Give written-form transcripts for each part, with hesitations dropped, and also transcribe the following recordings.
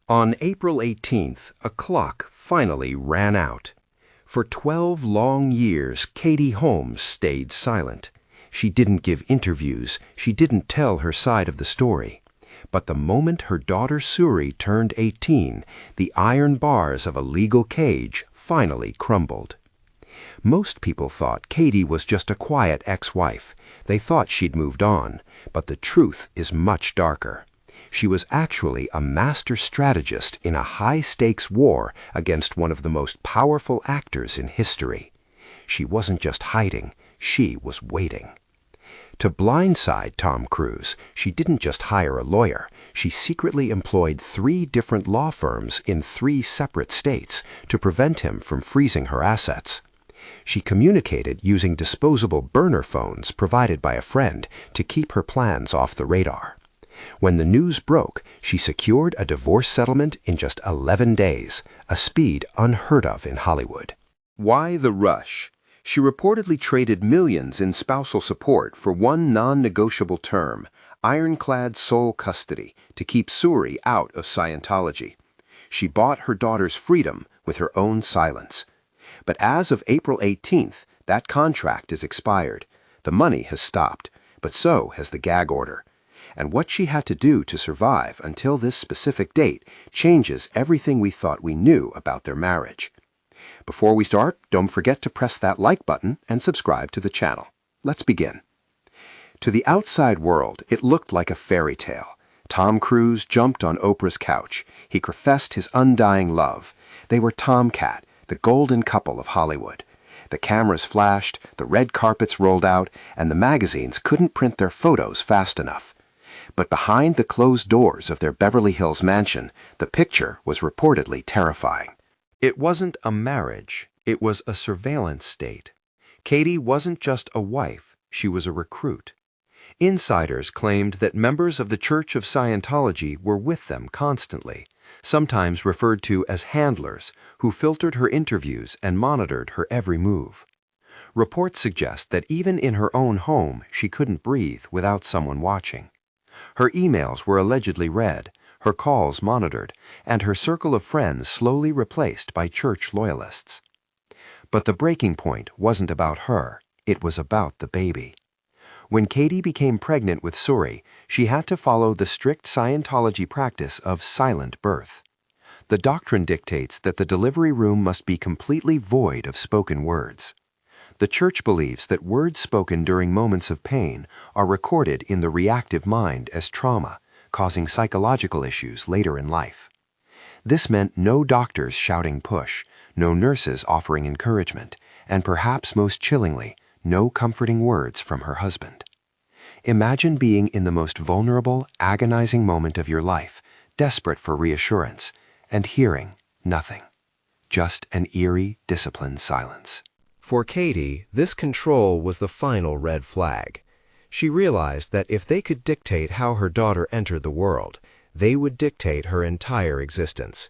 On April 18th, a clock finally ran out. For 12 long years, Katie Holmes stayed silent. She didn't give interviews. She didn't tell her side of the story. But the moment her daughter Suri turned 18, the iron bars of a legal cage finally crumbled. Most people thought Katie was just a quiet ex-wife. They thought she'd moved on, but the truth is much darker. She was actually a master strategist in a high-stakes war against one of the most powerful actors in history. She wasn't just hiding, she was waiting. To blindside Tom Cruise, she didn't just hire a lawyer. She secretly employed 3 different law firms in 3 separate states to prevent him from freezing her assets. She communicated using disposable burner phones provided by a friend to keep her plans off the radar. When the news broke, she secured a divorce settlement in just 11 days, a speed unheard of in Hollywood. Why the rush? She reportedly traded millions in spousal support for one non-negotiable term, ironclad sole custody, to keep Suri out of Scientology. She bought her daughter's freedom with her own silence. But as of April 18th, that contract is expired. The money has stopped, but so has the gag order. And what she had to do to survive until this specific date changes everything we thought we knew about their marriage. Before we start, don't forget to press that like button and subscribe to the channel. Let's begin. To the outside world, it looked like a fairy tale. Tom Cruise jumped on Oprah's couch. He professed his undying love. They were TomKat, the golden couple of Hollywood. The cameras flashed, the red carpets rolled out, and the magazines couldn't print their photos fast enough. But behind the closed doors of their Beverly Hills mansion, the picture was reportedly terrifying. It wasn't a marriage, it was a surveillance state. Katie wasn't just a wife, she was a recruit. Insiders claimed that members of the Church of Scientology were with them constantly, sometimes referred to as handlers, who filtered her interviews and monitored her every move. Reports suggest that even in her own home, she couldn't breathe without someone watching. Her emails were allegedly read, her calls monitored, and her circle of friends slowly replaced by church loyalists. But the breaking point wasn't about her, it was about the baby. When Katie became pregnant with Suri, she had to follow the strict Scientology practice of silent birth. The doctrine dictates that the delivery room must be completely void of spoken words. The church believes that words spoken during moments of pain are recorded in the reactive mind as trauma, causing psychological issues later in life. This meant no doctors shouting push, no nurses offering encouragement, and perhaps most chillingly, no comforting words from her husband. Imagine being in the most vulnerable, agonizing moment of your life, desperate for reassurance, and hearing nothing. Just an eerie, disciplined silence. For Katie, this control was the final red flag. She realized that if they could dictate how her daughter entered the world, they would dictate her entire existence.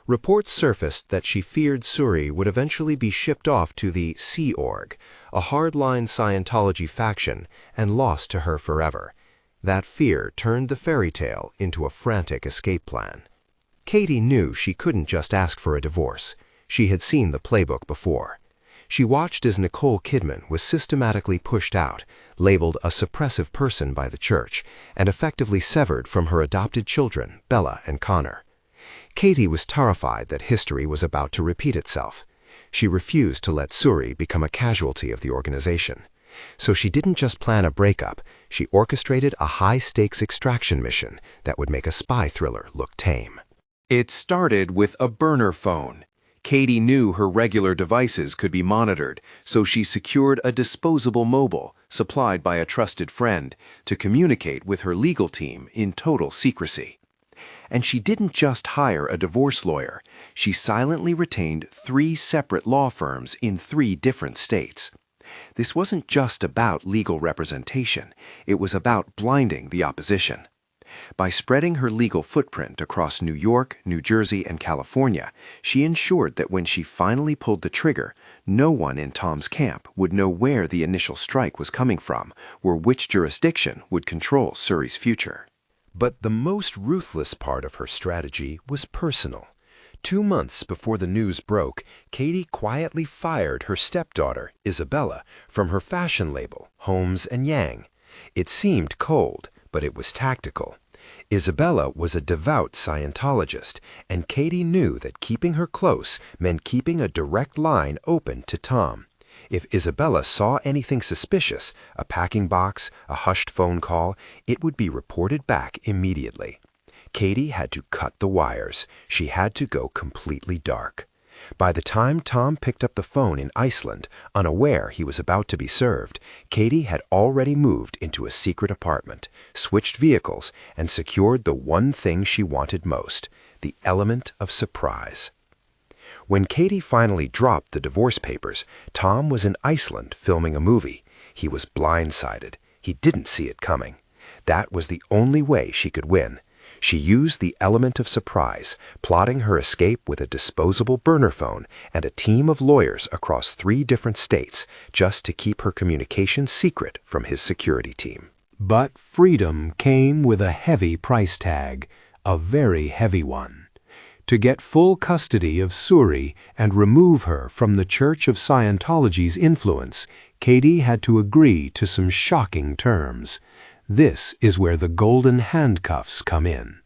Reports surfaced that she feared Suri would eventually be shipped off to the Sea Org, a hardline Scientology faction, and lost to her forever. That fear turned the fairy tale into a frantic escape plan. Katie knew she couldn't just ask for a divorce. She had seen the playbook before. She watched as Nicole Kidman was systematically pushed out, labeled a suppressive person by the church, and effectively severed from her adopted children, Bella and Connor. Katie was terrified that history was about to repeat itself. She refused to let Suri become a casualty of the organization. So she didn't just plan a breakup, she orchestrated a high-stakes extraction mission that would make a spy thriller look tame. It started with a burner phone. Katie knew her regular devices could be monitored, so she secured a disposable mobile, supplied by a trusted friend, to communicate with her legal team in total secrecy. And she didn't just hire a divorce lawyer. She silently retained 3 separate law firms in 3 different states. This wasn't just about legal representation. It was about blinding the opposition. By spreading her legal footprint across New York, New Jersey, and California, she ensured that when she finally pulled the trigger, no one in Tom's camp would know where the initial strike was coming from, or which jurisdiction would control Suri's future. But the most ruthless part of her strategy was personal. 2 months before the news broke, Katie quietly fired her stepdaughter, Isabella, from her fashion label, Holmes and Yang. It seemed cold, but it was tactical. Isabella was a devout Scientologist, and Katie knew that keeping her close meant keeping a direct line open to Tom. If Isabella saw anything suspicious, a packing box, a hushed phone call, it would be reported back immediately. Katie had to cut the wires. She had to go completely dark. By the time Tom picked up the phone in Iceland, unaware he was about to be served, Katie had already moved into a secret apartment, switched vehicles, and secured the one thing she wanted most, the element of surprise. When Katie finally dropped the divorce papers, Tom was in Iceland filming a movie. He was blindsided. He didn't see it coming. That was the only way she could win. She used the element of surprise, plotting her escape with a disposable burner phone and a team of lawyers across 3 different states just to keep her communication secret from his security team. But freedom came with a heavy price tag, a very heavy one. To get full custody of Suri and remove her from the Church of Scientology's influence, Katie had to agree to some shocking terms. This is where the golden handcuffs come in.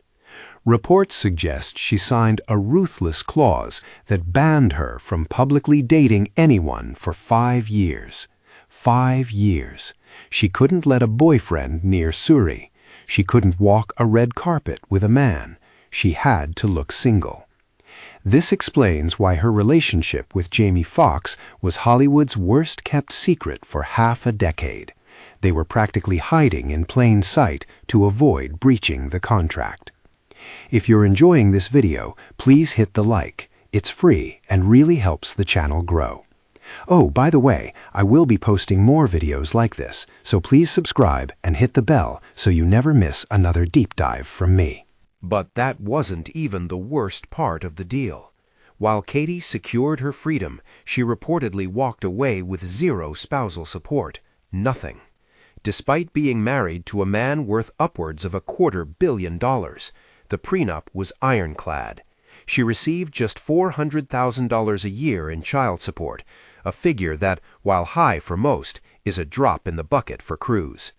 Reports suggest she signed a ruthless clause that banned her from publicly dating anyone for 5 years. 5 years. She couldn't let a boyfriend near Suri. She couldn't walk a red carpet with a man. She had to look single. This explains why her relationship with Jamie Foxx was Hollywood's worst-kept secret for half a decade. They were practically hiding in plain sight to avoid breaching the contract. If you're enjoying this video, please hit the like. It's free and really helps the channel grow. Oh, by the way, I will be posting more videos like this, so please subscribe and hit the bell so you never miss another deep dive from me. But that wasn't even the worst part of the deal. While Katie secured her freedom, she reportedly walked away with 0 spousal support. Nothing. Despite being married to a man worth upwards of $250 million, the prenup was ironclad. She received just $400,000 a year in child support, a figure that, while high for most, is a drop in the bucket for Cruz.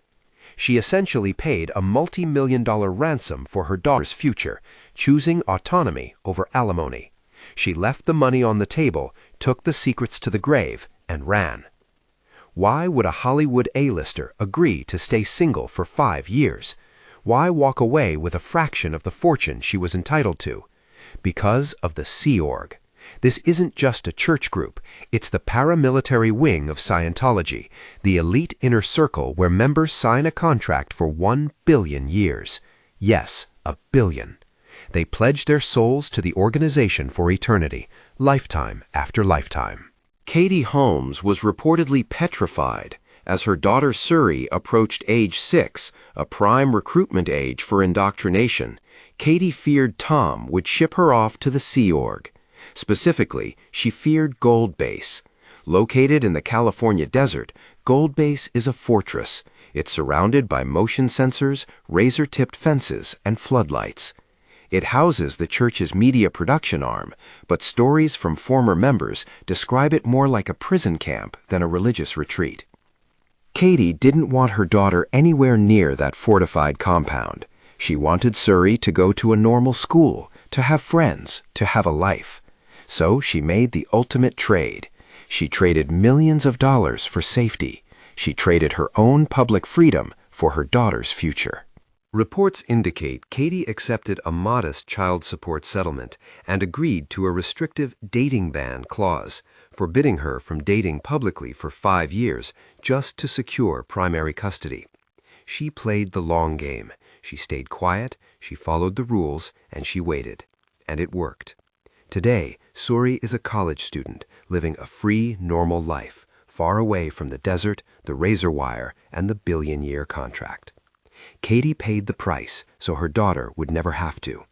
She essentially paid a multi-million-dollar ransom for her daughter's future, choosing autonomy over alimony. She left the money on the table, took the secrets to the grave, and ran. Why would a Hollywood A-lister agree to stay single for 5 years? Why walk away with a fraction of the fortune she was entitled to? Because of the Sea Org. This isn't just a church group, it's the paramilitary wing of Scientology, the elite inner circle where members sign a contract for 1 billion years. Yes, 1 billion. They pledge their souls to the organization for eternity, lifetime after lifetime. Katie Holmes was reportedly petrified as her daughter Suri approached age 6, a prime recruitment age for indoctrination. Katie feared Tom would ship her off to the Sea Org. Specifically, she feared Gold Base. Located in the California desert, Gold Base is a fortress. It's surrounded by motion sensors, razor-tipped fences, and floodlights. It houses the church's media production arm, but stories from former members describe it more like a prison camp than a religious retreat. Katie didn't want her daughter anywhere near that fortified compound. She wanted Suri to go to a normal school, to have friends, to have a life. So she made the ultimate trade. She traded millions of dollars for safety. She traded her own public freedom for her daughter's future. Reports indicate Katie accepted a modest child support settlement and agreed to a restrictive dating ban clause, forbidding her from dating publicly for 5 years just to secure primary custody. She played the long game. She stayed quiet, she followed the rules, and she waited. And it worked. Today, Suri is a college student living a free, normal life, far away from the desert, the razor wire, and the billion-year contract. Katie paid the price so her daughter would never have to.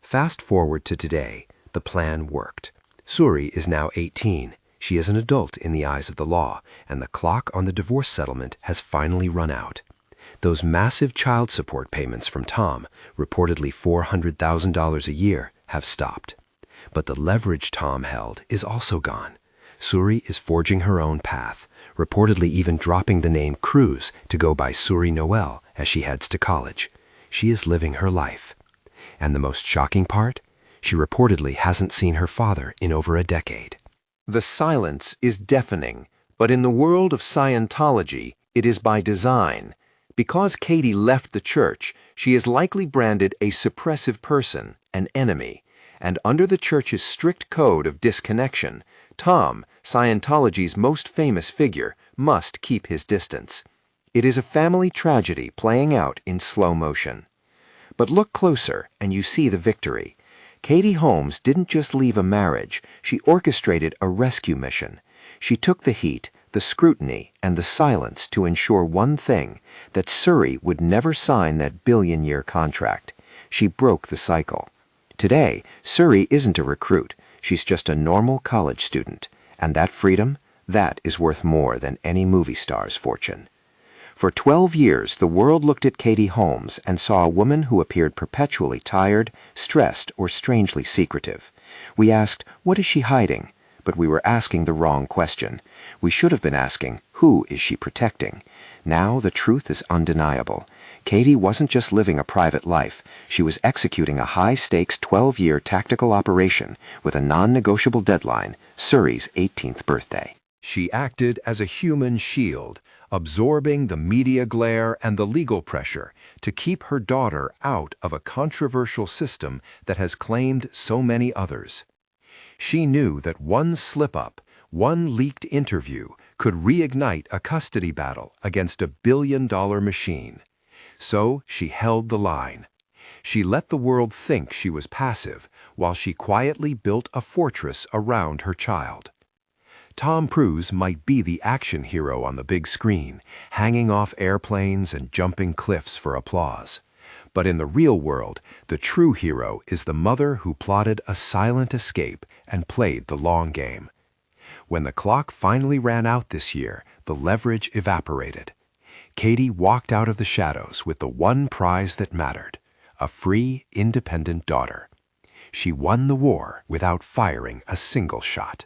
Fast forward to today, the plan worked. Suri is now 18. She is an adult in the eyes of the law, and the clock on the divorce settlement has finally run out. Those massive child support payments from Tom, reportedly $400,000 a year, have stopped. But the leverage Tom held is also gone. Suri is forging her own path, reportedly even dropping the name Cruz to go by Suri Noel as she heads to college. She is living her life. And the most shocking part? She reportedly hasn't seen her father in over a decade. The silence is deafening, but in the world of Scientology, it is by design. Because Katie left the church, she is likely branded a suppressive person, an enemy. And under the church's strict code of disconnection, Tom, Scientology's most famous figure, must keep his distance. It is a family tragedy playing out in slow motion. But look closer and you see the victory. Katie Holmes didn't just leave a marriage, she orchestrated a rescue mission. She took the heat, the scrutiny, and the silence to ensure one thing, that Suri would never sign that billion-year contract. She broke the cycle. Today, Suri isn't a recruit, she's just a normal college student. And that freedom, that is worth more than any movie star's fortune. For 12 years, the world looked at Katie Holmes and saw a woman who appeared perpetually tired, stressed, or strangely secretive. We asked, what is she hiding? But we were asking the wrong question. We should have been asking, who is she protecting? Now the truth is undeniable. Katie wasn't just living a private life. She was executing a high-stakes 12-year tactical operation with a non-negotiable deadline, Suri's 18th birthday. She acted as a human shield, absorbing the media glare and the legal pressure to keep her daughter out of a controversial system that has claimed so many others. She knew that one slip-up, one leaked interview could reignite a custody battle against a billion-dollar machine. So she held the line. She let the world think she was passive while she quietly built a fortress around her child. Tom Cruise might be the action hero on the big screen, hanging off airplanes and jumping cliffs for applause. But in the real world, the true hero is the mother who plotted a silent escape and played the long game. When the clock finally ran out this year, the leverage evaporated. Katie walked out of the shadows with the one prize that mattered, a free, independent daughter. She won the war without firing a single shot.